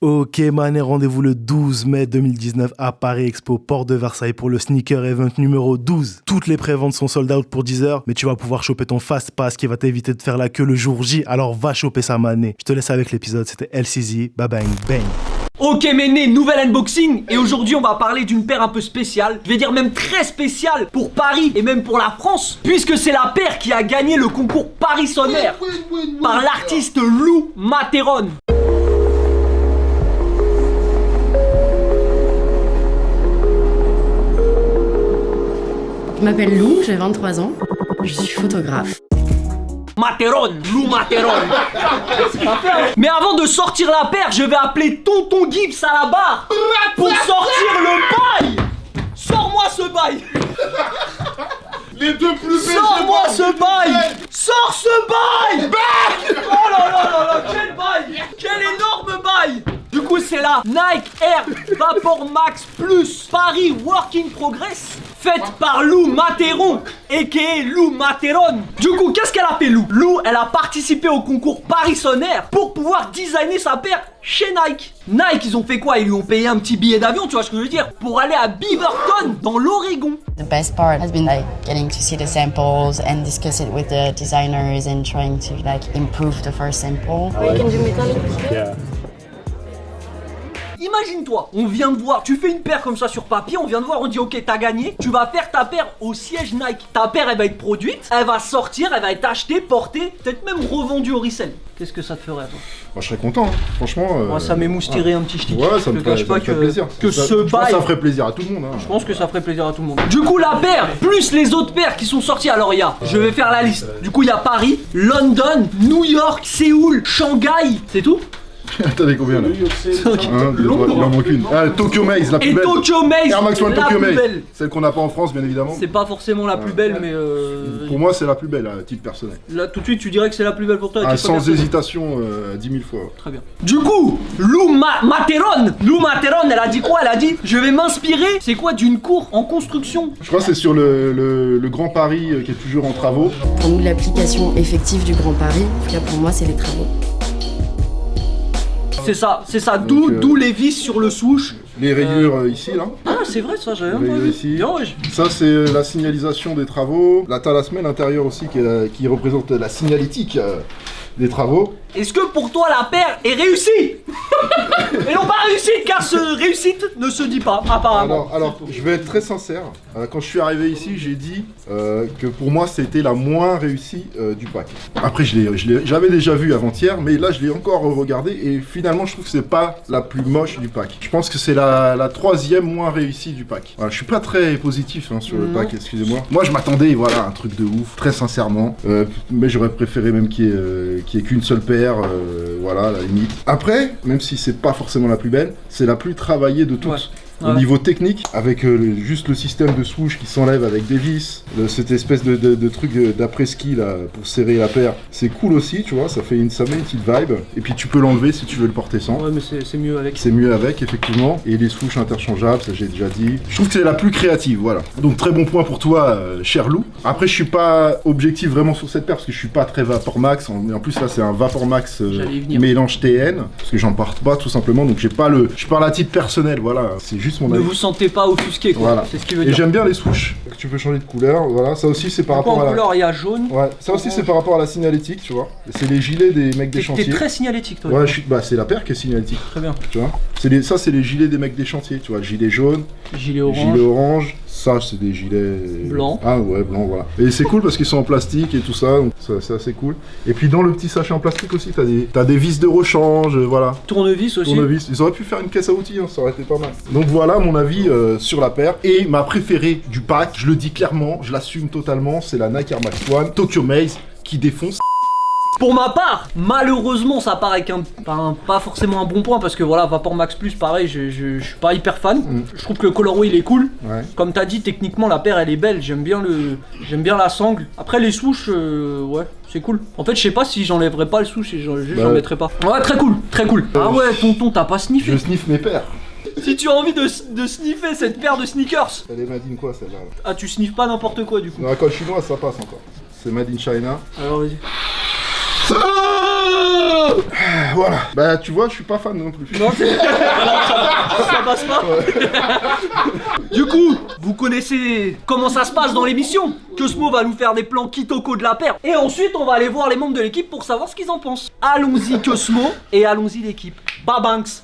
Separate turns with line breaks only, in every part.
Ok mané, rendez-vous le 12 mai 2019 à Paris Expo, Porte de Versailles pour le Sneaker Event numéro 12. Toutes les préventes sont sold out pour 10 heures, mais tu vas pouvoir choper ton Fast Pass qui va t'éviter de faire la queue le jour J, alors va choper ça mané. Je te laisse avec l'épisode, c'était LCZ, bye bang bang.
Ok Méné, nouvel unboxing et aujourd'hui on va parler d'une paire un peu spéciale, je vais dire même très spéciale pour Paris et même pour la France, puisque c'est la paire qui a gagné le concours Paris Sonnaire par l'artiste Lou Materon.
Je m'appelle Lou, j'ai 23 ans, je suis photographe.
Materon, Lou Materon. Mais avant de sortir la paire, je vais appeler Tonton Gibbs à la barre pour sortir le bail. Sors-moi ce bail.
Les deux plus belles.
Sors-moi ce bail. Sors ce bail. Oh là là là là, quel bail. Quel énorme bail. Du coup c'est la Nike Air Vapor Max Plus Paris Work in Progress, faite par Lou Materon, a.k.a. Lou Materon. Du coup, qu'est-ce qu'elle a fait Lou? Lou, elle a participé au concours Paris Sonnaire pour pouvoir designer sa paire chez Nike. Nike, ils ont fait quoi? Ils lui ont payé un petit billet d'avion, tu vois ce que je veux dire, pour aller à Beaverton, dans l'Oregon.
The best part has been like getting to see the samples and discuss it with the designers and trying to like improve the first sample.
Imagine-toi, on vient de voir, tu fais une paire comme ça sur papier, on vient de voir, on dit ok t'as gagné, tu vas faire ta paire au siège Nike. Ta paire elle va être produite, elle va sortir, elle va être achetée, portée, peut-être même revendue au resell. Qu'est-ce que ça te ferait toi?
Moi je serais content, hein. Franchement.
Moi ça m'émoustillerait un petit ch'ti.
Ouais, ça me ferait plaisir.
Que
ça,
ce
je pense
bail.
que ça ferait plaisir à tout le monde. Hein.
Je pense que ça ferait plaisir à tout le monde. Du coup la paire, plus les autres paires qui sont sorties, alors il y a, je vais faire la liste. Du coup il y a Paris, London, New York, Séoul, Shanghai, c'est tout?
T'avais combien là? 1, 2, 3, il en manque une. Ah, Tokyo Maze, la plus
et
belle.
Tokyo Maze,
Air Max One
la
Tokyo
plus
Maze.
belle.
Celle qu'on n'a pas en France, bien évidemment.
C'est pas forcément la plus belle, mais
Pour moi, c'est la plus belle, à titre personnel.
là tout de suite tu dirais que c'est la plus belle pour toi.
Ah, sans hésitation, 10 000 fois.
Très bien. Du coup, Lou Materon, elle a dit quoi? Elle a dit je vais m'inspirer, c'est quoi, d'une cour en construction.
Je crois que c'est sur le Grand Paris qui est toujours en travaux.
Pour nous, l'application effective du Grand Paris, en tout cas pour moi, c'est les travaux.
C'est ça, d'où les vis sur le swoosh.
Les rayures ici, là.
Ah c'est vrai ça, j'avais
Les
pas
rayures
vu.
ici.
Bien, ouais.
Ça, c'est la signalisation des travaux. La thalassemelle intérieure aussi qui représente la signalétique des travaux.
Est-ce que pour toi la paire est réussie? Et non pas réussite, car ce réussite ne se dit pas, apparemment.
Alors, je vais être très sincère. Quand je suis arrivé ici, j'ai dit que pour moi, c'était la moins réussie du pack. Après, j'avais déjà vu avant-hier, mais là, je l'ai encore regardé et finalement, je trouve que c'est pas la plus moche du pack. Je pense que c'est la troisième moins réussie du pack. Voilà, je suis pas très positif sur le pack, excusez-moi. Moi, je m'attendais, voilà, à un truc de ouf, très sincèrement. Mais j'aurais préféré même qu'il y ait qu'une seule paire. Voilà, à la limite. Après, même si c'est pas forcément la plus belle, c'est la plus travaillée de toutes.
Ouais.
Au niveau technique, avec juste le système de swoosh qui s'enlève avec des vis, cette espèce de truc d'après-ski là pour serrer la paire, c'est cool aussi, tu vois, ça met une petite vibe. Et puis tu peux l'enlever si tu veux le porter sans.
Ouais, mais c'est mieux avec.
C'est mieux avec, effectivement. Et les swoosh interchangeables, ça j'ai déjà dit. Je trouve que c'est la plus créative, voilà. Donc très bon point pour toi, cher Lou. Après, je suis pas objectif vraiment sur cette paire parce que je suis pas très Vapor Max. En plus, là, c'est un Vapor Max mélange TN parce que j'en porte pas tout simplement. Donc je parle à titre personnel, voilà. C'est juste mon
Ne
avis.
vous sentez pas offusqué, quoi.
Voilà.
C'est ce qu'il veut
Et
dire.
j'aime bien les swoosh. Tu peux changer de couleur, voilà. Ça aussi, c'est par rapport
en
à la.
couleur, il y a jaune.
Ouais, ça aussi, c'est par rapport à la signalétique, tu vois. C'est les gilets des mecs des
T'es
chantiers.
très signalétique, toi.
Ouais, c'est la paire qui est signalétique.
Très bien.
Tu vois, ça c'est les gilets des mecs des chantiers, tu vois, le gilet jaune,
Gilet
le
orange.
gilet orange, ça c'est des gilets
Blanc.
Ah ouais, blanc, voilà. Et c'est cool parce qu'ils sont en plastique et tout ça, donc c'est assez cool. Et puis dans le petit sachet en plastique aussi, t'as des vis de rechange, voilà.
Tournevis aussi.
Tournevis. Ils auraient pu faire une caisse à outils, hein, ça aurait été pas mal. Donc voilà mon avis sur la paire. Et ma préférée du pack, je le dis clairement, je l'assume totalement, c'est la Nike Air Max One Tokyo Maze qui défonce.
Pour ma part, malheureusement, ça part avec pas forcément un bon point parce que voilà, Vapor Max Plus, pareil, je suis pas hyper fan. Je trouve que le colorway il est cool.
Ouais.
Comme t'as dit, techniquement la paire elle est belle. J'aime bien la sangle. Après les swoosh, ouais, c'est cool. En fait, je sais pas si j'enlèverais pas le swoosh et j'en mettrais pas. Ouais, très cool, très cool. Ah ouais, tonton, t'as pas sniffé.
Je sniffe mes paires.
Si tu as envie de sniffer cette paire de sneakers.
Elle est made in quoi celle-là?
Ah, tu sniffes pas n'importe quoi du coup.
Dans la colle chinoise ça passe encore. C'est made in China.
Alors vas-y.
Voilà. Bah tu vois, je suis pas fan non plus.
Non, ça passe pas. Du coup, vous connaissez comment ça se passe dans l'émission. Cosmo va nous faire des plans Kitoko de la paire. Et ensuite, on va aller voir les membres de l'équipe pour savoir ce qu'ils en pensent. Allons-y Cosmo et allons-y l'équipe. Babanks.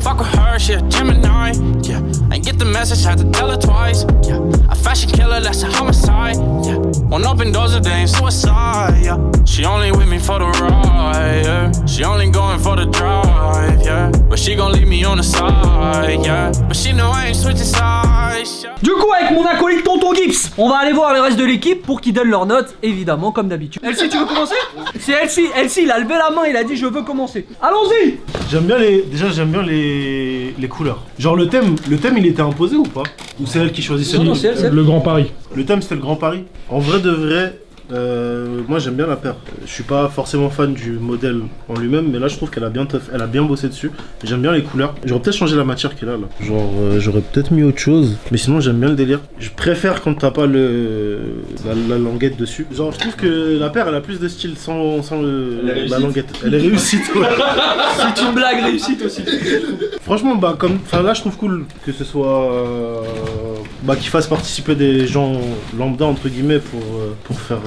Fuck with her, she a Gemini, yeah. Ain't get the message, had to tell her twice, yeah. A fashion killer, that's a homicide, yeah. Won't open doors if they ain't suicide, yeah. She only with me for the ride, yeah. She only going for the drive, yeah. But she gon' leave me on the side, yeah. But she know I ain't switching sides, yeah.
Du coup, avec mon acolyte Tonton Gibbs, on va aller voir le reste de l'équipe pour qu'ils donnent leurs notes, évidemment, comme d'habitude. Elsie, tu veux commencer? C'est Elsie. Elsie, il a levé la main, il a dit je veux commencer. Allons-y.
J'aime bien les couleurs. Genre le thème il était imposé ou pas? Ou c'est elle qui choisissait
Non, c'est elle.
Le Grand Paris.
Le thème c'était le Grand Paris. En vrai de vrai, moi j'aime bien la paire. Je suis pas forcément fan du modèle en lui-même, mais là je trouve qu'elle a bien bossé dessus. J'aime bien les couleurs. J'aurais peut-être changé la matière qu'elle a là. Genre j'aurais peut-être mis autre chose, mais sinon j'aime bien le délire. Je préfère quand t'as pas la languette dessus. Genre je trouve que la paire elle a plus de style sans la languette. Elle est réussite. Ouais.
C'est une blague réussite aussi.
Franchement là je trouve cool que ce soit qu'ils fassent participer des gens lambda entre guillemets pour faire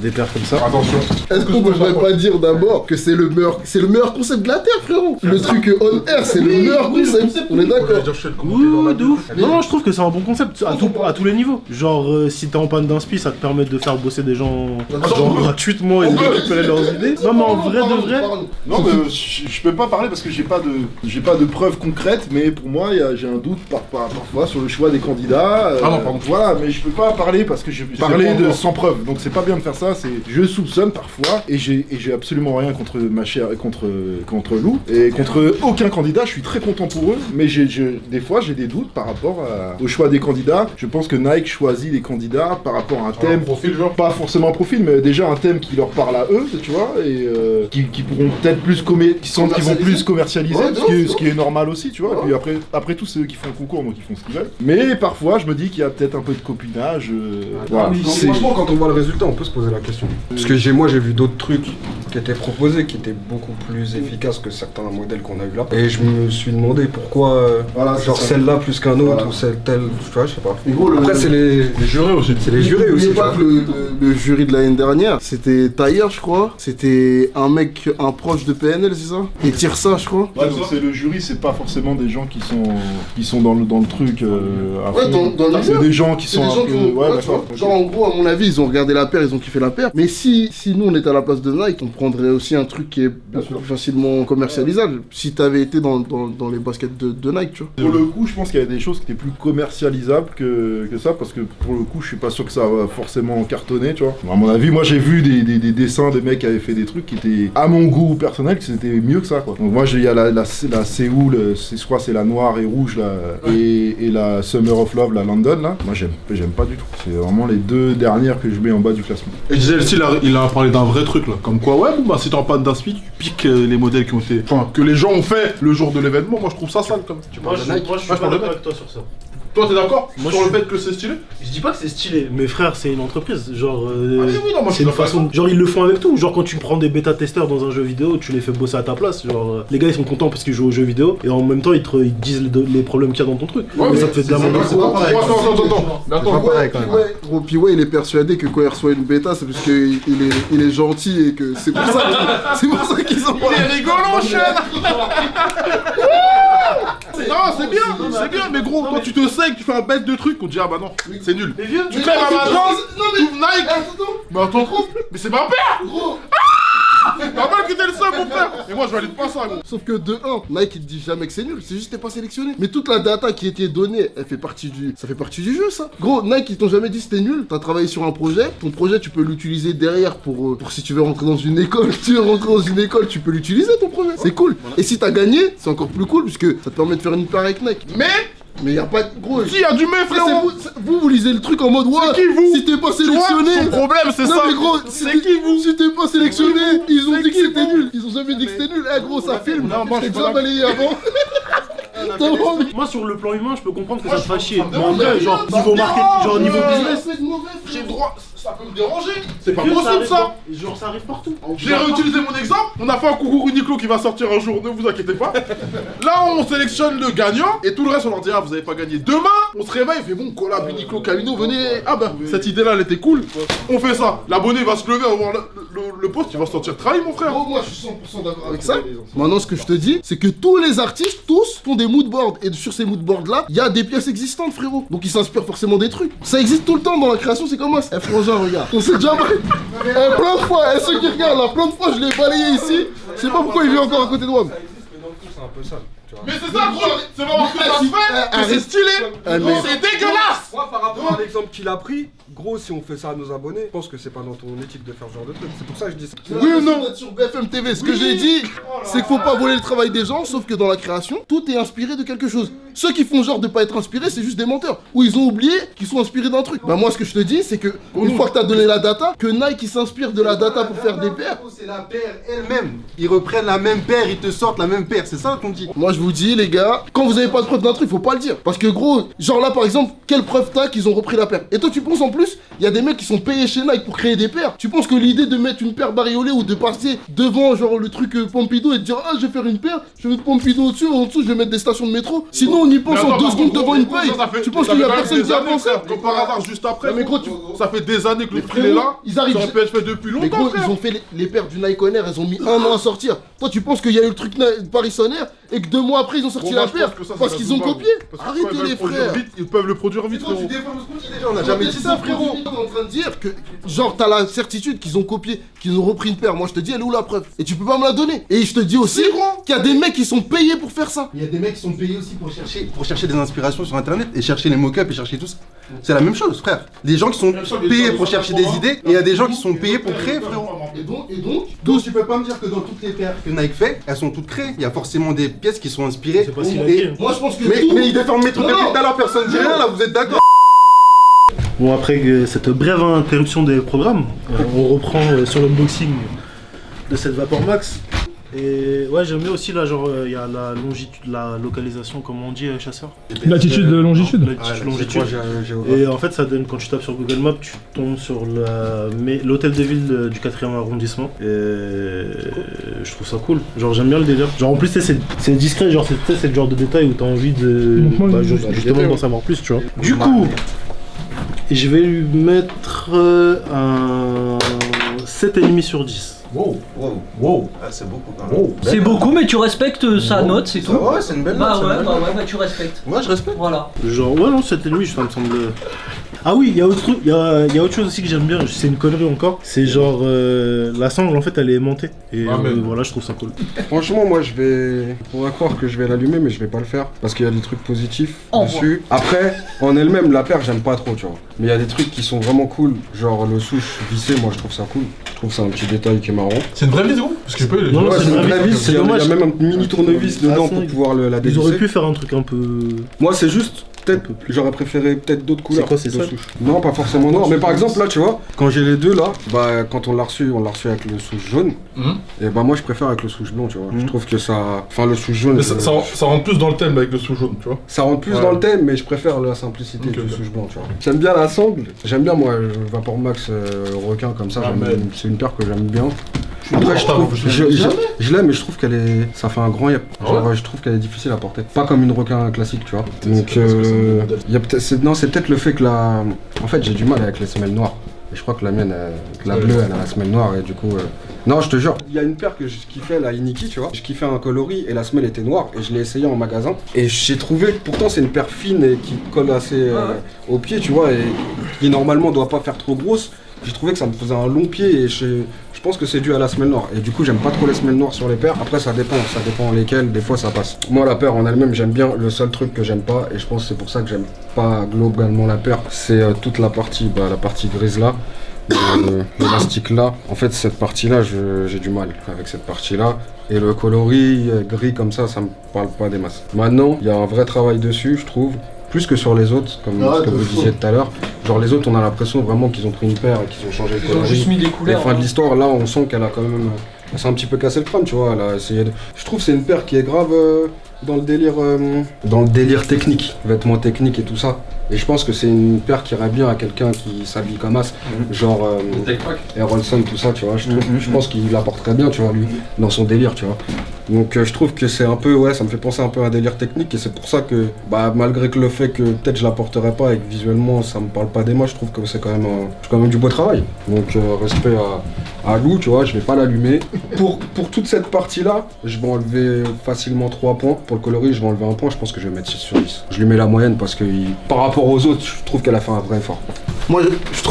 des paires comme ça.
Attention.
Est-ce qu'on devrait pas dire d'abord que c'est le meilleur concept de la Terre, frérot? Le truc on air, c'est le meilleur concept. On est d'accord?
Ouh, de ouf. Non, je trouve que c'est un bon concept à tous les niveaux. Genre, si t'es en panne d'inspi, ça te permet de faire bosser des gens gratuitement et de récupérer leurs idées. Non, mais en vrai de vrai.
Non, mais je peux pas parler parce que j'ai pas de preuves concrètes, mais pour moi, j'ai un doute parfois sur le choix des candidats. Voilà, mais je peux pas parler parce que je parlais sans preuve. Donc c'est pas bien de faire ça. Je soupçonne parfois et j'ai absolument rien contre ma chère contre Lou et contre aucun candidat. Je suis très content pour eux, mais des fois j'ai des doutes par rapport au choix des candidats. Je pense que Nike choisit les candidats par rapport à un thème, pas forcément un profil, mais déjà un thème qui leur parle à eux, tu vois, et qui pourront peut-être plus qui vont plus commercialiser, ce qui est normal aussi, tu vois. Et puis après tout, c'est eux qui font le concours, donc ils font ce qu'ils veulent. Mais parfois, je me dis qu'il y a peut-être un peu de copinage. Voilà.
Franchement, quand on voit le résultat, on peut se poser la question. Parce que j'ai vu d'autres trucs qui étaient proposés, qui étaient beaucoup plus efficaces que certains modèles qu'on a eu là. Et je me suis demandé pourquoi, genre celle-là plus qu'un autre, ou telle, tu vois, je sais pas. Après, c'est les jurés aussi. C'est les jurés aussi.
N'oubliez pas que le jury de l'année dernière, c'était Tailleur, je crois. C'était un proche de PNL, c'est ça? Et Tirsa, je crois.
Ouais, donc c'est le jury, c'est pas forcément des gens qui sont dans le truc. C'est des gens qui sont
ouais, d'accord. Genre en gros, à mon avis, ils ont regardé la paire, ils ont kiffé la paire. Mais si nous on était à la place de Nike, on prendrait aussi un truc qui est plus facilement commercialisable. Si t'avais été dans les baskets de Nike, tu vois.
Pour le coup, je pense qu'il y avait des choses qui étaient plus commercialisables que ça, parce que pour le coup, je suis pas sûr que ça va forcément cartonner, tu vois. À mon avis, moi j'ai vu des dessins des mecs qui avaient fait des trucs qui étaient, à mon goût personnel, qui c'était mieux que ça, quoi. Donc moi, il y a la Séoul, je crois c'est la noire et rouge là, et la Summer of Love, la London là. Moi j'aime pas du tout. C'est vraiment les deux dernières que je mets en bas du classement.
Et Gisèle, il a parlé d'un vrai truc là, comme quoi si t'es en panne d'inspi, tu piques les modèles qui ont été, que les gens ont fait le jour de l'événement. Moi je trouve ça sale comme.
Moi je suis pas d'accord avec toi sur ça.
Toi t'es d'accord sur le fait que c'est stylé?
Je dis pas que c'est stylé, mais frère c'est une entreprise, genre
moi,
c'est une façon, genre ils le font avec tout, genre quand tu prends des bêta-testeurs dans un jeu vidéo, tu les fais bosser à ta place, genre les gars ils sont contents parce qu'ils jouent au jeu vidéo, et en même temps ils te disent les problèmes qu'il y a dans ton truc, mais ça te fait de la merde.
Attends, puis ouais, il est persuadé que quand il reçoit une bêta, c'est parce qu'il est gentil et que c'est pour ça qu'ils ont pas.
Il est rigolant, chien. Non, c'est bien, mais gros, quand tu te sais que tu fais un bête de truc, on te dit ah bah non, c'est nul. Tu te lèves à ma danse, tu Nike. Mais attends, mais c'est ma père. Normal que t'es le seul, mon frère. Et moi je valide pas ça, gros.
Sauf que de 1, Nike il te dit jamais que c'est nul, c'est juste que t'es pas sélectionné. Mais toute la data qui était donnée, ça fait partie du jeu, ça. Gros, Nike ils t'ont jamais dit c'était nul. T'as travaillé sur un projet, ton projet tu peux l'utiliser derrière pour si tu veux rentrer dans une école. Tu peux l'utiliser ton projet. C'est cool. Et si t'as gagné, c'est encore plus cool puisque ça te permet de faire une paire avec Nike. Mais y'a pas de gros.
Si, y'a du mais, frérot.
Vous lisez le truc en mode ouais.
C'est qui vous?
Si t'es pas sélectionné.
Son problème, c'est ça.
Non, mais gros,
c'est qui vous?
Si t'es pas sélectionné, ils ont dit que c'était nul. Ils ont jamais dit que c'était nul. Eh gros, ça filme.
Non, moi je
déjà balayé avant.
Moi sur le plan humain, je peux comprendre que ça te fasse chier. Mais en vrai, genre niveau marketing, genre niveau business,
j'ai le droit. Ça peut me déranger. C'est pas possible ça.
Genre ça arrive partout.
J'ai réutilisé mon exemple. On a fait un concours Uniqlo qui va sortir un jour, ne vous inquiétez pas. Là, on sélectionne le gagnant et tout le reste, on leur dit, ah, vous avez pas gagné. Demain, on se réveille, on fait bon, collab Uniqlo, Camino, venez. Ah bah, cette idée-là, elle était cool. On fait ça. L'abonné va se lever, on va voir le poste, il va se sentir trahi, mon frère.
Moi, je suis 100% d'accord avec ça. Maintenant, ce que je te dis, c'est que tous les artistes, tous, font des moodboards. Et sur ces moodboards-là, il y a des pièces existantes, frérot. Donc, ils s'inspirent forcément des trucs. Ça existe tout le temps dans la création, c'est comme ça. Eh, frangin, regarde. On s'est déjà plein de fois, ceux qui regardent là, plein de fois, je l'ai balayé ici. Je sais pas pourquoi il vient encore à côté de moi.
C'est un peu sale.
Mais c'est ça, gros. C'est pas parce que ça se fait que c'est stylé. C'est dégueulasse.
Moi, par rapport à l'exemple qu'il a pris, gros, si on fait ça à nos abonnés, je pense que c'est pas dans ton éthique de faire ce genre de truc. C'est pour ça que je dis ça.
Oui ou non? Sur BFM TV, ce que j'ai dit, c'est qu'il faut pas voler le travail des gens, sauf que dans la création, tout est inspiré de quelque chose. Ceux qui font genre de pas être inspirés, c'est juste des menteurs. Ou ils ont oublié qu'ils sont inspirés d'un truc. Bah moi, ce que je te dis, c'est que une fois que t'as donné la data, que Nike il s'inspire de la data pour faire des paires.
C'est la paire elle-même. Ils reprennent la même paire, ils te sortent la même paire. C'est ça qu'on dit.
Moi, je vous dis, les gars, quand vous avez pas de preuve d'un truc, faut pas le dire. Parce que gros, genre là par exemple, quelle preuve t'as qu'ils ont repris la paire? Et toi, tu penses en plus, il y a des mecs qui sont payés chez Nike pour créer des paires. Tu penses que l'idée de mettre une paire bariolée ou de passer devant genre le truc Pompidou et de dire, ah, je vais faire une paire, je vais mettre Pompidou au-dessus, en dessous, je vais mettre des stations de métro. Sinon, on y pense en 2 secondes devant une paille. Tu penses qu'il y a personne qui a pensé?
Comme par hasard, juste après.
Mais gros,
ça fait des années que le prix est là.
Ils arrivent.
Ça peut être fait depuis
Mais
longtemps.
gros, ils ont fait les paires du Nike On Air, elles ont mis 1 an à sortir. Toi, tu penses qu'il y a eu le truc Paris On Air et que 2 mois après, ils ont sorti la paire parce qu'ils ont copié? Arrêtez les frères.
Ils peuvent le produire vite, frérot.
On n'a jamais dit ça, frérot. On est en train de dire que, genre, t'as la certitude qu'ils ont copié, qu'ils ont repris une paire. Moi, je te dis, elle est où la preuve? Et tu peux pas me la donner. Et je te dis aussi qu'il y a des mecs qui sont payés pour faire ça.
Il y a des mecs qui sont payés aussi pour chercher des inspirations sur internet et chercher les mock-ups et chercher tout ça. C'est la même chose, frère. Des gens qui sont payés pour chercher des idées et il y a des gens qui sont payés pour créer, frérot. Donc tu peux pas me dire que dans toutes les paires que Nike fait, elles sont toutes créées. Il y a forcément des pièces qui sont inspirées.
C'est pas si
Moi, je pense que
mais il déforme mes trucs depuis tout à l'heure, personne dit rien là, vous êtes d'accord?
Bon, après cette brève interruption des programmes, on reprend sur l'unboxing de cette Vapor Max. Et ouais, j'aime bien aussi là, genre, il y a la longitude, la localisation, comme on dit, chasseur.
Latitude, longitude.
Latitude. Et en fait, ça donne, quand tu tapes sur Google Maps, tu tombes sur l'hôtel de ville du 4e arrondissement. Et je trouve ça cool. Genre, j'aime bien le délire. Genre, en plus, c'est discret, genre, c'est le genre de détail où t'as envie de justement d'en savoir plus, tu vois. Du coup, je vais lui mettre un 7,5 sur 10.
Wow. Ah, c'est beaucoup quand même.
C'est beaucoup, mais tu respectes sa note, c'est tout.
Ouais, c'est une belle note.
Bah tu respectes.
Moi, je respecte.
Voilà.
Genre, ouais, non, 7,5, ça me semble. Ah oui, il y a autre chose aussi que j'aime bien, c'est une connerie encore. C'est genre, la sangle en fait elle est aimantée. Et voilà, je trouve ça cool.
Franchement, moi on va croire que je vais l'allumer, mais je vais pas le faire. Parce qu'il y a des trucs positifs dessus. Après, en elle-même, la paire, j'aime pas trop, tu vois. Mais il y a des trucs qui sont vraiment cool. Genre le souche vissé, moi je trouve ça cool. Je trouve que c'est un petit détail qui est marrant.
C'est une vraie vis, gros? Parce que je peux.
Non, c'est une vraie vis,
c'est dommage. Il y a même un mini tournevis dedans pour pouvoir la dévisser.
Ils auraient pu faire un truc un peu.
Moi, c'est juste. Peut-être, j'aurais préféré peut-être d'autres couleurs.
C'est quoi, c'est ça?
Non, pas forcément noir. Mais par exemple, là, tu vois, quand j'ai les deux là, bah, quand on l'a reçu avec le souche jaune. Et bah, moi, je préfère avec le souche blanc, tu vois. Je trouve que ça. Enfin, le souche jaune.
Mais ça rentre plus dans le thème avec le souche jaune, tu vois.
Ça rentre plus dans le thème, mais je préfère la simplicité du souche blanc, tu vois. J'aime bien la sangle. J'aime bien, moi, Vapor Max requin comme ça. C'est une paire que j'aime bien. Après, je l'aime, mais je trouve ça fait un grand yep. Genre, je trouve qu'elle est difficile à porter. Pas comme une requin classique, tu vois. Donc, c'est peut-être le fait que en fait, j'ai du mal avec les semelles noires. Et je crois que la mienne, la bleue, elle a la semelle noire et du coup. Non, je te jure. Il y a une paire que je kiffais, la Iniki, tu vois. Je kiffais un coloris et la semelle était noire et je l'ai essayé en magasin. Et j'ai trouvé, pourtant, c'est une paire fine et qui colle assez au pied, tu vois, et qui normalement doit pas faire trop grosse. J'ai trouvé que ça me faisait un long pied et je pense que c'est dû à la semelle noire. Et du coup, j'aime pas trop les semelles noires sur les paires. Après, ça dépend lesquelles, des fois ça passe. Moi, la paire en elle-même, j'aime bien. Le seul truc que j'aime pas, et je pense que c'est pour ça que j'aime pas globalement la paire, c'est toute la partie grise là. L'élastique là, en fait cette partie là j'ai du mal avec cette partie là et le coloris gris comme ça me parle pas des masses. Maintenant il y a un vrai travail dessus je trouve, plus que sur les autres comme ce que vous disiez tout à l'heure. Genre les autres on a l'impression vraiment qu'ils ont pris une paire et qu'ils ont changé le coloris.
Ils ont juste mis des couleurs.
Et fin de l'histoire là on sent qu'elle a quand même, elle s'est un petit peu cassé le crâne tu vois, elle a essayé de... Je trouve que c'est une paire qui est grave dans le délire technique, vêtements techniques et tout ça. Et je pense que c'est une paire qui irait bien à quelqu'un qui s'habille comme as, genre Erolson, tout ça, tu vois. Je pense qu'il apporterait bien, tu vois, lui, dans son délire, tu vois. Donc je trouve que c'est un peu, ouais, ça me fait penser un peu à un délire technique et c'est pour ça que, bah, malgré que le fait que peut-être je l'apporterai pas et que visuellement ça me parle pas des mots, je trouve que c'est quand même du beau travail. Donc respect à Lou, tu vois, je vais pas l'allumer. Pour toute cette partie-là, je vais enlever facilement 3 points. Pour le coloris, je vais enlever 1 point, je pense que je vais mettre 6 sur 10. Je lui mets la moyenne parce que par rapport aux autres, je trouve qu'elle a fait un vrai effort.
Moi, je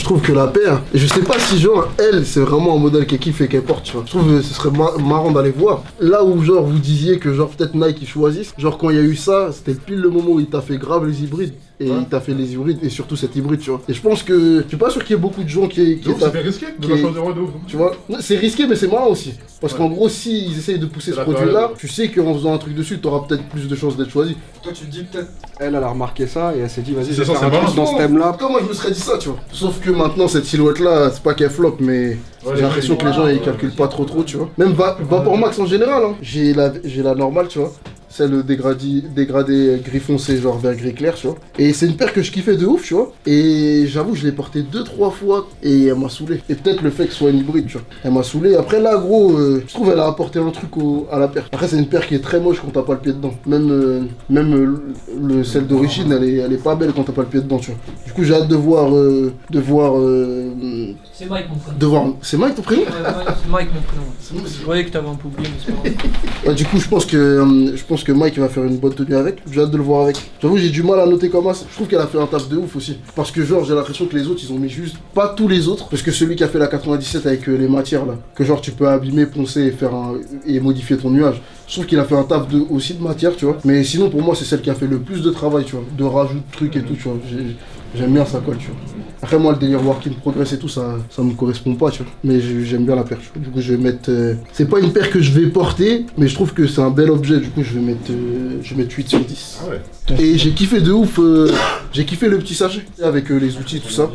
trouve que la paire, et je sais pas si genre, elle, c'est vraiment un modèle qu'elle kiffe et qu'elle porte, tu vois. Je trouve que ce serait marrant d'aller voir. Là où, genre, vous disiez que, genre, peut-être Nike, ils choisissent, genre, quand il y a eu ça, c'était pile le moment où il t'a fait grave les hybrides. Et il t'a fait les hybrides, et surtout cet hybride, tu vois. Et je pense que, je suis pas sûr qu'il y ait beaucoup de gens qui
c'est risqué de la choisir de ouf.
Tu vois, c'est risqué, mais c'est marrant aussi. Parce qu'en gros, s'ils essayent de pousser ce produit-là, tu sais qu'en faisant un truc dessus, t'auras peut-être plus de chances d'être choisi.
Toi, tu te dis peut-être, elle a remarqué ça et elle s'est dit, vas-y, je vais faire un truc dans ce thème-là.
Moi, je me serais dit ça, tu vois. Sauf que maintenant, cette silhouette-là, c'est pas qu'elle flop, mais j'ai l'impression que les gens, ils calculent pas trop, tu vois. Même Vapor Max en général, hein. J'ai la normale, tu vois. Celle dégradé gris foncé, genre vert gris clair, tu vois. Et c'est une paire que je kiffais de ouf, tu vois. Et j'avoue, je l'ai portée 2-3 fois et elle m'a saoulé. Et peut-être le fait que ce soit une hybride, tu vois. Elle m'a saoulé. Après là, gros, je trouve qu'elle a apporté un truc à la paire. Après, c'est une paire qui est très moche quand t'as pas le pied dedans. Même celle d'origine, elle est pas belle quand t'as pas le pied dedans, tu vois. Du coup, j'ai hâte de voir.
C'est Mike mon prénom.
C'est Mike ton prénom?
Ouais, c'est Mike mon prénom. Je croyais que t'avais un peu oublié, mais c'est pas grave.
Ouais, du coup, je pense que Mike va faire une bonne tenue avec. J'ai hâte de le voir avec. J'avoue, j'ai du mal à noter comme ça. Je trouve qu'elle a fait un taf de ouf aussi. Parce que, genre, j'ai l'impression que les autres, ils ont mis juste. Pas tous les autres. Parce que celui qui a fait la 97 avec les matières là, que genre, tu peux abîmer, poncer et modifier ton nuage. Je trouve qu'il a fait un taf aussi de matière, tu vois. Mais sinon, pour moi, c'est celle qui a fait le plus de travail, tu vois. De rajout de trucs et tout, tu vois. J'aime bien sa colle, tu vois. Après, moi, le délire work in progress et tout, ça me correspond pas, tu vois. Mais j'aime bien la paire, tu vois. Du coup, je vais mettre. C'est pas une paire que je vais porter, mais je trouve que c'est un bel objet. Du coup, je vais mettre 8 sur 10. Ah ouais. Et j'ai kiffé de ouf. J'ai kiffé le petit sachet avec les outils, tout ça.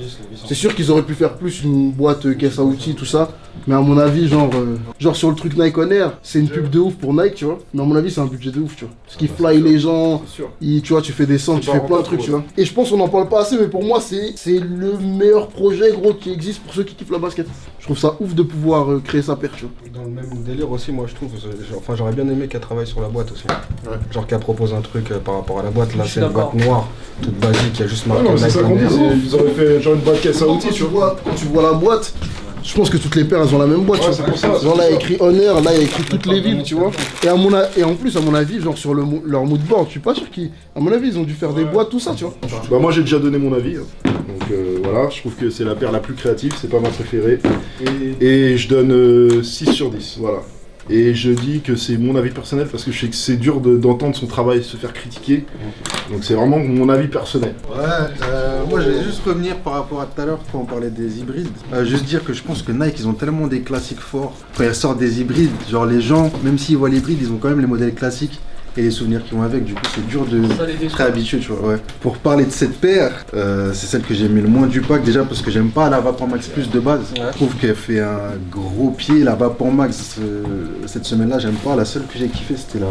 C'est sûr qu'ils auraient pu faire plus une boîte caisse à outils, tout ça. Mais à mon avis, genre sur le truc Nike On Air, c'est une pub de ouf pour Nike, tu vois. Mais à mon avis, c'est un budget de ouf, tu vois. Parce qu'ils fly les gens, tu vois, tu fais des centres, tu fais plein de trucs, tu vois. Et je pense qu'on en parle pas assez, mais pour moi, c'est le meilleur projet, gros, qui existe pour ceux qui kiffent la basket. Je trouve ça ouf de pouvoir créer sa paire, tu vois.
Dans le même délire aussi, moi, je trouve, enfin, j'aurais bien aimé qu'elle travaille sur la boîte aussi. Ouais. Genre qu'elle propose un truc par rapport à la boîte. Là, c'est une boîte noire, toute basique, qui a juste marqué.
C'est ça qu'on dit, ils auraient fait genre une boîte caisse à outils, tu vois.
Quand tu vois la boîte, je pense que toutes les paires elles ont la même boîte, tu vois. Pour ça, genre là il y a écrit Honor, là il y a écrit toutes les villes, tu vois. Et en plus à mon avis, genre sur leur moodboard, je suis pas sûr à mon avis ils ont dû faire des boîtes, tout ça, tu vois.
Bah moi j'ai déjà donné mon avis, hein. Donc voilà, je trouve que c'est la paire la plus créative, c'est pas ma préférée. Et je donne 6 sur 10, voilà. Et je dis que c'est mon avis personnel parce que je sais que c'est dur d'entendre son travail se faire critiquer. Donc c'est vraiment mon avis personnel.
Ouais, moi je vais juste revenir par rapport à tout à l'heure quand on parlait des hybrides. Juste dire que je pense que Nike ils ont tellement des classiques forts. Quand ils sortent des hybrides, genre les gens, même s'ils voient l'hybride, ils ont quand même les modèles classiques et les souvenirs qui vont avec. Du coup c'est dur de très habitué, tu vois. Ouais. Pour parler de cette paire, c'est celle que j'ai mis le moins du pack déjà parce que j'aime pas la Vapor Max Plus de base. Ouais. Je trouve qu'elle fait un gros pied, la Vapor Max cette semaine-là j'aime pas. La seule que j'ai kiffé c'était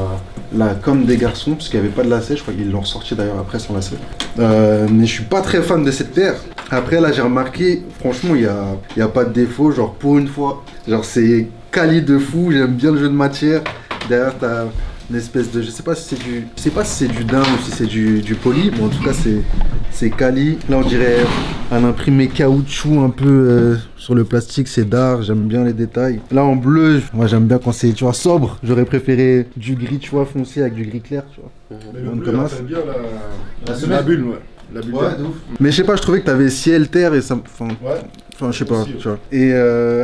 la comme des garçons parce qu'il n'y avait pas de lacet. Je crois qu'ils l'ont ressorti d'ailleurs après sans lacet. Mais je suis pas très fan de cette paire. Après là j'ai remarqué, franchement il y a pas de défaut. Genre pour une fois, genre c'est quali de fou. J'aime bien le jeu de matière. Derrière t'as une espèce de, je sais pas si c'est du daim ou si c'est du poly, mais en tout cas c'est quali. Là on dirait un imprimé caoutchouc un peu sur le plastique, c'est d'art, j'aime bien les détails. Là en bleu, moi j'aime bien quand c'est, tu vois, sobre. J'aurais préféré du gris, tu vois, foncé avec du gris clair, tu vois.
Mais le bleu, j'aime bien la bulle, ouais. La bulle,
ouais, de ouf. Mais je sais pas, je trouvais que t'avais ciel, terre et ça, enfin je sais pas, tu vois. Et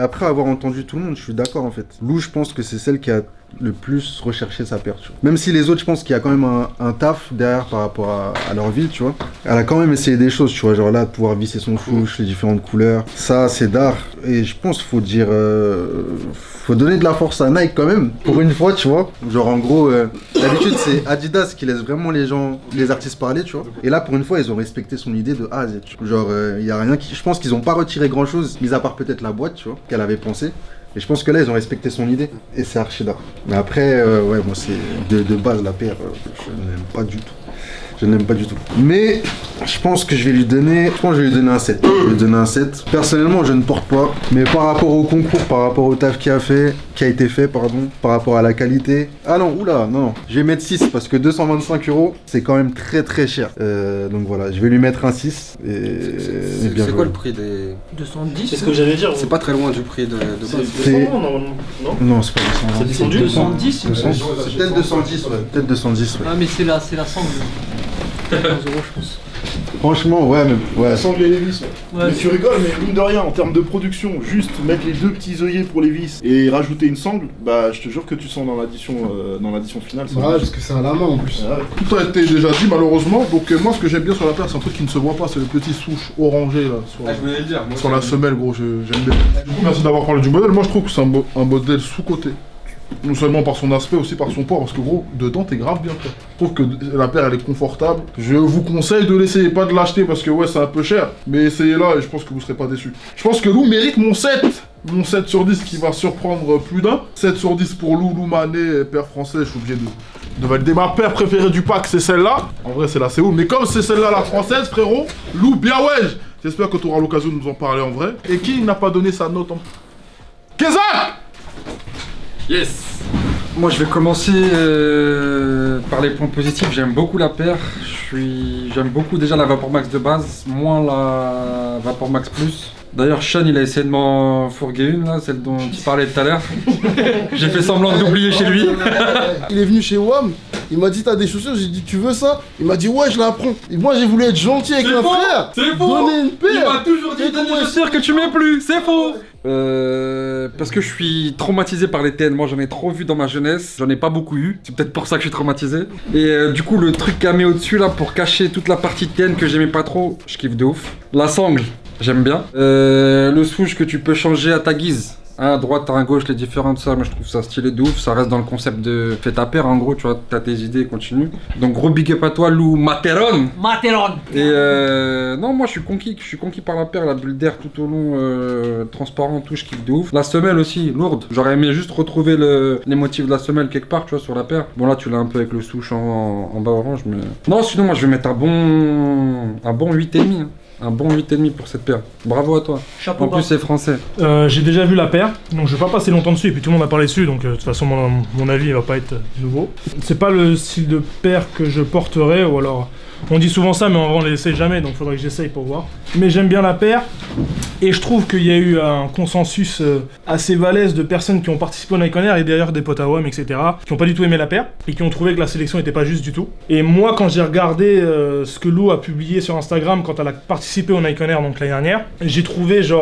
après avoir entendu tout le monde, je suis d'accord en fait. Lou, je pense que c'est celle qui a le plus recherché sa paire, tu vois. Même si les autres, je pense qu'il y a quand même un taf derrière par rapport à leur ville, tu vois. Elle a quand même essayé des choses, tu vois, genre là, de pouvoir visser son fouche, les différentes couleurs. Ça, c'est d'art. Et je pense, faut dire, faut donner de la force à Nike quand même, pour une fois, tu vois. Genre en gros, d'habitude, c'est Adidas qui laisse vraiment les artistes parler, tu vois. Et là, pour une fois, ils ont respecté son idée de A à Z, tu vois. Genre, il y a rien qui... Je pense qu'ils ont pas retiré grand chose, mis à part peut-être la boîte, tu vois, qu'elle avait pensé. Et je pense que là, ils ont respecté son idée. Et c'est archi d'art. Mais après, ouais, moi, c'est de base, la paire, je n'aime pas du tout. Je ne l'aime pas du tout. Mais je pense que je vais lui donner. Je pense que je vais lui donner un 7. Je vais lui donner un 7. Personnellement, je ne porte pas. Mais par rapport au concours, par rapport au taf qui a été fait, pardon, par rapport à la qualité. Ah non, oula, non. Je vais mettre 6 parce que 225 €, c'est quand même très très cher. Donc voilà, je vais lui mettre un 6.
C'est quoi le prix des.
210?
C'est ce que j'allais dire.
C'est pas très loin du prix de base.
C'est 200 normalement, non?
Non, c'est pas 200.
C'est descendu?
210?
C'est peut-être 210, ouais. Peut-être 210, ouais.
Ah, mais c'est la sangle. 15 €, je pense.
Franchement, ouais, mais. Ouais.
Sangle et les vis,
Ouais,
mais tu rigoles, mais mine de rien, en termes de production, juste mettre les deux petits œillets pour les vis et rajouter une sangle, bah je te jure que tu sens dans l'addition finale. Ça
Ouais, parce que c'est à la main en plus.
Ouais. Tout a été déjà dit malheureusement, donc moi ce que j'aime bien sur la paire, c'est un truc qui ne se voit pas, c'est le petit souche orangé là sur,
Je voulais le dire. Moi,
sur la semelle, gros, j'aime bien. Du coup, merci d'avoir parlé du modèle. Moi je trouve que c'est un modèle sous-coté. Non seulement par son aspect, aussi par son poids, parce que gros, dedans t'es grave bien fait. Je trouve que la paire elle est confortable. Je vous conseille de l'essayer, pas de l'acheter parce que ouais c'est un peu cher, mais essayez-la et je pense que vous serez pas déçus. Je pense que Lou mérite mon 7. Mon 7 sur 10 qui va surprendre plus d'un. 7 sur 10 pour Lou Mané, paire français, je suis obligé de valider. Ma paire préférée du pack c'est celle-là. En vrai c'est la Séoul, mais comme c'est celle-là la française frérot, Lou bien ouais. J'espère que tu auras l'occasion de nous en parler en vrai. Et qui n'a pas donné sa note en... Kezak!
Yes. Moi je vais commencer par les points positifs. J'aime beaucoup la paire. J'aime beaucoup déjà la Vapor Max de base, moins la Vapor Max Plus. D'ailleurs Sean il a essayé de m'en fourguer une là, celle dont tu parlais tout à l'heure. J'ai fait semblant de l'oublier chez lui.
Il est venu chez WAM, il m'a dit t'as des chaussures, j'ai dit tu veux ça? Il m'a dit ouais je la prends. Et moi j'ai voulu être gentil avec mon frère.
C'est faux.
Donner une paire.
Il m'a toujours dit donner des chaussures que tu mets plus, c'est faux. Parce que je suis traumatisé par les TN, moi j'en ai trop vu dans ma jeunesse, j'en ai pas beaucoup eu, c'est peut-être pour ça que je suis traumatisé. Et du coup le truc qu'elle met au-dessus là pour cacher toute la partie TN que j'aimais pas trop, je kiffe de ouf. La sangle, j'aime bien. Le swoosh que tu peux changer à ta guise. À droite, à gauche, les différentes ça, moi je trouve ça stylé de ouf, ça reste dans le concept de fais ta paire en gros, tu vois, t'as tes idées, continue. Donc gros big up à toi Lou Materon. Et non moi je suis conquis par la paire, la bulle d'air tout au long, transparent, tout, je kiffe de ouf. La semelle aussi, lourde, j'aurais aimé juste retrouver les motifs de la semelle quelque part, tu vois, sur la paire. Bon là tu l'as un peu avec le souche en bas orange, mais... Non sinon moi je vais mettre un bon 8,5 hein. Un bon 8,5 pour cette paire. Bravo à toi.
Chapeau
en plus, c'est français.
J'ai déjà vu la paire, donc je vais pas passer longtemps dessus. Et puis tout le monde a parlé dessus, donc de toute façon, mon avis il va pas être nouveau. C'est pas le style de paire que je porterais, ou alors. On dit souvent ça, mais en vrai on l'essaye jamais, donc faudrait que j'essaye pour voir. Mais j'aime bien la paire, et je trouve qu'il y a eu un consensus assez balèze de personnes qui ont participé au Nike On Air, et d'ailleurs des potes à WAM, etc., qui ont pas du tout aimé la paire, et qui ont trouvé que la sélection était pas juste du tout. Et moi, quand j'ai regardé ce que Lou a publié sur Instagram quand elle a participé au Nike On Air, donc l'année dernière, j'ai trouvé je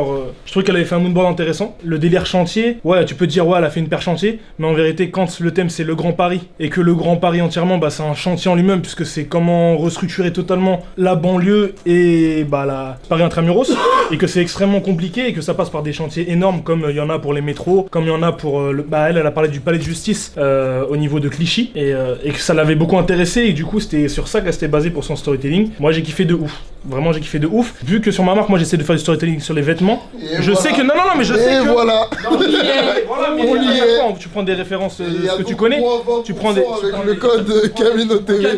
trouvais qu'elle avait fait un moodboard intéressant. Le délire chantier, ouais, tu peux te dire, ouais, elle a fait une paire chantier, mais en vérité, quand le thème c'est le Grand Paris, et que le Grand Paris entièrement, bah c'est un chantier en lui-même, puisque c'est comment restructurer totalement la banlieue et la Paris intramuros, et que c'est extrêmement compliqué et que ça passe par des chantiers énormes comme il y en a pour les métros, comme il y en a pour elle a parlé du palais de justice au niveau de Clichy, et que ça l'avait beaucoup intéressé, et du coup c'était sur ça qu'elle s'était basée pour son storytelling. Moi j'ai kiffé de ouf. Vraiment j'ai kiffé de ouf. Vu que sur ma marque moi j'essaie de faire du storytelling sur les vêtements. Et je sais que non mais je sais que
voilà.
On y est. Tu prends des références ce que tu connais. Tu prends des
avec le code Camino TV.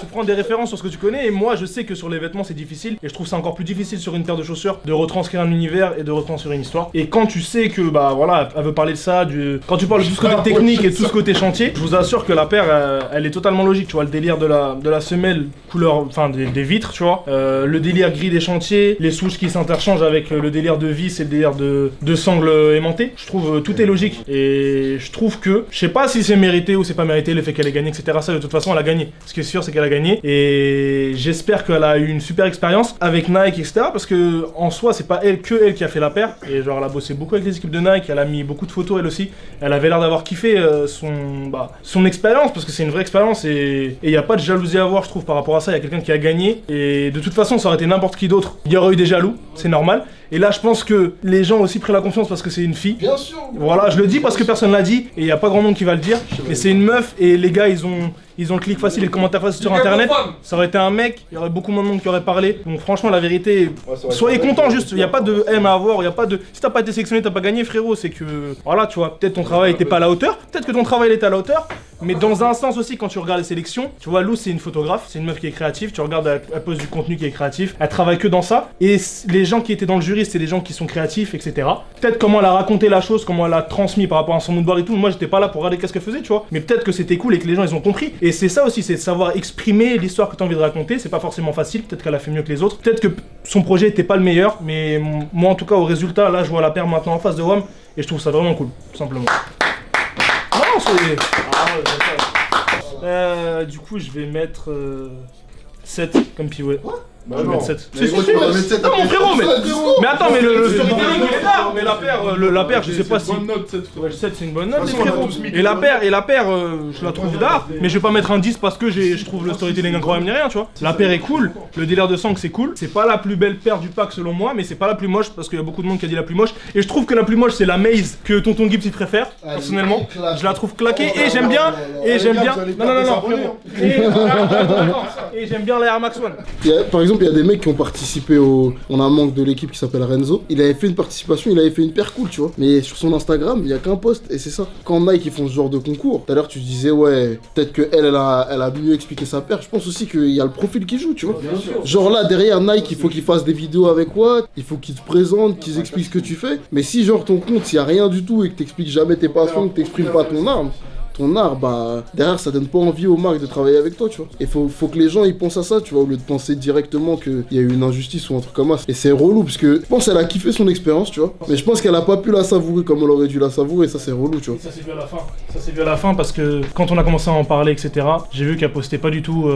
Tu prends des références sur ce que tu connais, et moi je sais que sur les vêtements c'est difficile, et je trouve ça encore plus difficile sur une paire de chaussures de retranscrire un univers et de retranscrire une histoire. Et quand tu sais que elle veut parler de ça, quand tu parles de tout ce côté technique et tout ce côté chantier, je vous assure que la paire elle est totalement logique, tu vois, le délire de la semelle couleur, enfin des vitres, tu vois, le délire gris des chantiers, les souches qui s'interchangent avec le délire de vis et le délire de sangles aimantées, je trouve tout est logique, et je trouve que, je sais pas si c'est mérité ou c'est pas mérité le fait qu'elle ait gagné, etc. Ça de toute façon elle a gagné, ce qui est sûr c'est qu'elle a gagné, et j'espère qu'elle a eu une super expérience avec Nike, etc. Parce que en soi c'est pas elle qui a fait la paire, et genre elle a bossé beaucoup avec les équipes de Nike, elle a mis beaucoup de photos elle aussi, elle avait l'air d'avoir kiffé son expérience, parce que c'est une vraie expérience, et y a pas de jalousie à avoir je trouve par rapport à ça. Il y a quelqu'un qui a gagné, et de toute façon ça aurait été n'importe qui d'autre, il y aurait eu des jaloux, c'est normal. Et là je pense que les gens ont aussi pris la confiance parce que c'est une fille.
Bien sûr.
Voilà, je le dis parce que personne l'a dit, et y a pas grand monde qui va le dire, mais c'est une meuf, et les gars ils ont ils ont le clic facile et le commentaire facile sur internet. Ça aurait été un mec, il y aurait beaucoup moins de monde qui aurait parlé. Donc franchement, la vérité, soyez contents juste. Il n'y a pas de haine à avoir, il y a pas de. Si t'as pas été sélectionné, t'as pas gagné, frérot. C'est que. Voilà, tu vois, peut-être ton travail était pas à la hauteur, peut-être que ton travail était à la hauteur. Mais dans un sens aussi, quand tu regardes les sélections, tu vois, Lou, c'est une photographe, c'est une meuf qui est créative. Tu regardes, elle pose du contenu qui est créatif. Elle travaille que dans ça. Et les gens qui étaient dans le jury, c'est les gens qui sont créatifs, etc. Peut-être comment elle a raconté la chose, comment elle a transmis par rapport à son mood board et tout. Moi, j'étais pas là pour regarder qu'est-ce qu'elle faisait, tu vois. Mais peut-être que c'était cool et que les gens ils ont compris. Et c'est ça aussi, c'est de savoir exprimer l'histoire que t'as envie de raconter. C'est pas forcément facile. Peut-être qu'elle a fait mieux que les autres. Peut-être que son projet était pas le meilleur. Mais moi, en tout cas, au résultat, là, je vois la paire maintenant en face de WAM et je trouve ça vraiment cool, tout simplement. Non, c'est. Du coup, je vais mettre 7 comme pivot.
Bah
je vais
non.
mettre 7.
Mais moi, tu vas mettre 7
Non, mon frérot, mais attends, mais le storytelling
frérot.
il est là. Mais la paire, je sais pas si.
Bonne note, 7 frérot.
Ouais, 7 c'est une bonne note,
De
les
toute façon, on a
frérots.
tous mis
Et la paire, je la trouve d'art, mais je vais pas mettre un 10 parce que je trouve le storytelling incroyable ni rien, tu vois. La paire est cool, le délire de sang c'est cool. C'est pas la plus belle paire du pack selon moi, mais c'est pas la plus moche parce qu'il y a beaucoup de monde qui a dit la plus moche. Et je trouve que la plus moche c'est la Maze que Tonton Gibbs il préfère, personnellement. Je la trouve claquée et j'aime bien. Et j'aime bien. Non, frérot. Et j'aime bien la Air Max One.
Par exemple, il y a des mecs qui ont participé on a un membre de l'équipe qui s'appelle Renzo. Il avait fait une participation, il avait fait une paire cool, tu vois. Mais sur son Instagram, il y a qu'un post et c'est ça. Quand Nike ils font ce genre de concours, tout à l'heure tu disais ouais, peut-être que elle a mieux expliqué sa paire. Je pense aussi qu'il y a le profil qui joue, tu vois. Genre là derrière Nike, il faut qu'il fasse des vidéos avec Watt, il faut qu'ils te présentent, qu'ils expliquent ce que tu fais. Mais si genre ton compte, il y a rien du tout et que t'expliques jamais tes passions, que t'exprimes pas ton art, bah derrière ça donne pas envie aux marques de travailler avec toi, tu vois. Et faut que les gens ils pensent à ça, tu vois, au lieu de penser directement qu'il y a eu une injustice ou un truc comme ça. Et c'est relou parce que je pense qu'elle a kiffé son expérience, tu vois. Mais je pense qu'elle a pas pu la savourer comme elle aurait dû la savourer, et ça c'est relou, tu vois.
Ça s'est vu à la fin. Ça s'est vu à la fin parce que quand on a commencé à en parler, etc., j'ai vu qu'elle postait pas du tout.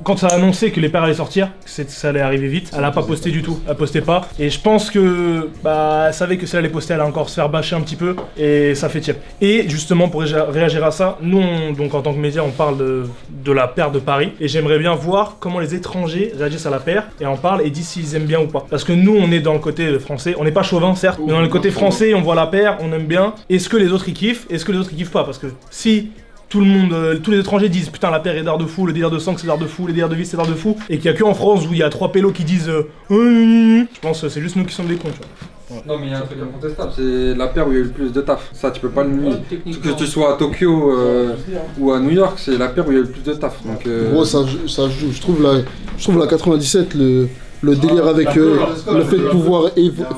Quand ça a annoncé que les paires allaient sortir, que ça allait arriver vite, elle a pas posté du tout. Elle postait pas. Et je pense que bah elle savait que si elle allait poster, elle allait encore se faire bâcher un petit peu. Et ça fait tiep. Et justement pour réagir à ça, nous donc en tant que média on parle de la paire de Paris et j'aimerais bien voir comment les étrangers réagissent à la paire et en parlent et disent s'ils aiment bien ou pas. Parce que nous on est dans le côté français, on n'est pas chauvin certes, mais dans le côté français on voit la paire, on aime bien. Est-ce que les autres ils kiffent? Est-ce que les autres ils kiffent pas? Parce que si tout le monde, tous les étrangers disent putain la paire est d'art de fou, le délire de sang c'est d'art de fou, les délires de vis c'est d'art de fou, et qu'il y a que en France où il y a 3 pélos qui disent je pense que c'est juste nous qui sommes des cons, tu vois.
Ouais. Non mais il y a un truc incontestable, c'est la paire où il y a eu le plus de taf. Ça tu peux pas le nier. Que tu sois à Tokyo ou à New York, c'est la paire où il y a eu le plus de taf. Donc,
Gros ça joue, je trouve la 97 le délire avec le fait de pouvoir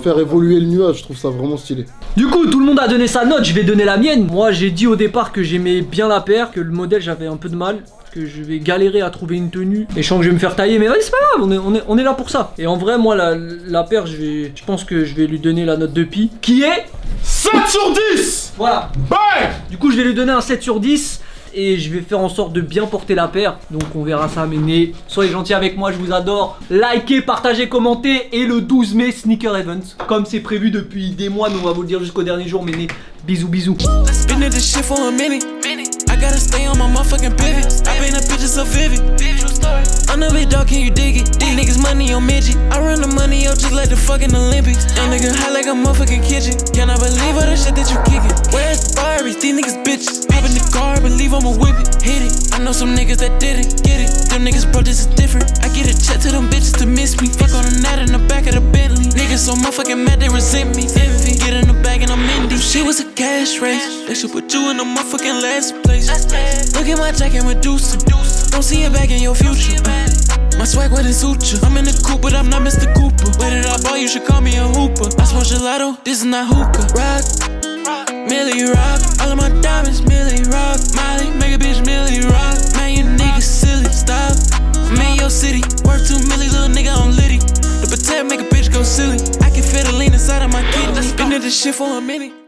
faire évoluer le nuage, je trouve ça vraiment stylé.
Du coup, tout le monde a donné sa note, je vais donner la mienne. Moi, j'ai dit au départ que j'aimais bien la paire, que le modèle j'avais un peu de mal, que je vais galérer à trouver une tenue et je sens que je vais me faire tailler, mais ouais, c'est pas grave, on est là pour ça. Et en vrai, moi, la paire, je pense que je vais lui donner la note de Pi, qui est
7 sur 10.
Voilà.
Bang.
Du coup, je vais lui donner un 7 sur 10. Et je vais faire en sorte de bien porter la paire. Donc on verra ça, mais soyez gentils avec moi, je vous adore. Likez, partagez, commentez. Et le 12 mai, Sneaker Event. Comme c'est prévu depuis des mois, mais on va vous le dire jusqu'au dernier jour. Mais bisous, bisous.
I gotta stay on my motherfucking pivot. I paint the picture so vivid. I'm the big dog, can you dig it? These niggas money on midget. I run the money up just like the fucking Olympics. Young nigga high like a motherfucking kitchen. Can I believe all the shit that you kicking? Where's the Barbies? These niggas bitches. Hop in the car, believe I'ma whip it. Hit it. I know some niggas that didn't get it. Them niggas, bro, this is different. I get a check to them bitches to miss me. Fuck on the night in the back of the Bentley. Niggas so motherfucking mad they resent me. Envy. Get in the bag and I'm in deep. Shit was a cash race. They should put you in the motherfucking last place. Look at my jacket, Medusa. Don't see it back in your future. My swag wouldn't suit you. I'm in the coupe, but I'm not Mr. Cooper. Where did I ball? You should call me a hooper. I smoke gelato, this is not hookah. Rock, Millie rock. All of my diamonds, Millie rock. Molly, make a bitch Millie rock. Man, you niggas silly, stop. I'm in your city, worth 2 million, little nigga, I'm litty. The potato make a bitch go silly. I can feel the lean inside of my kidney. Been in this shit for a minute.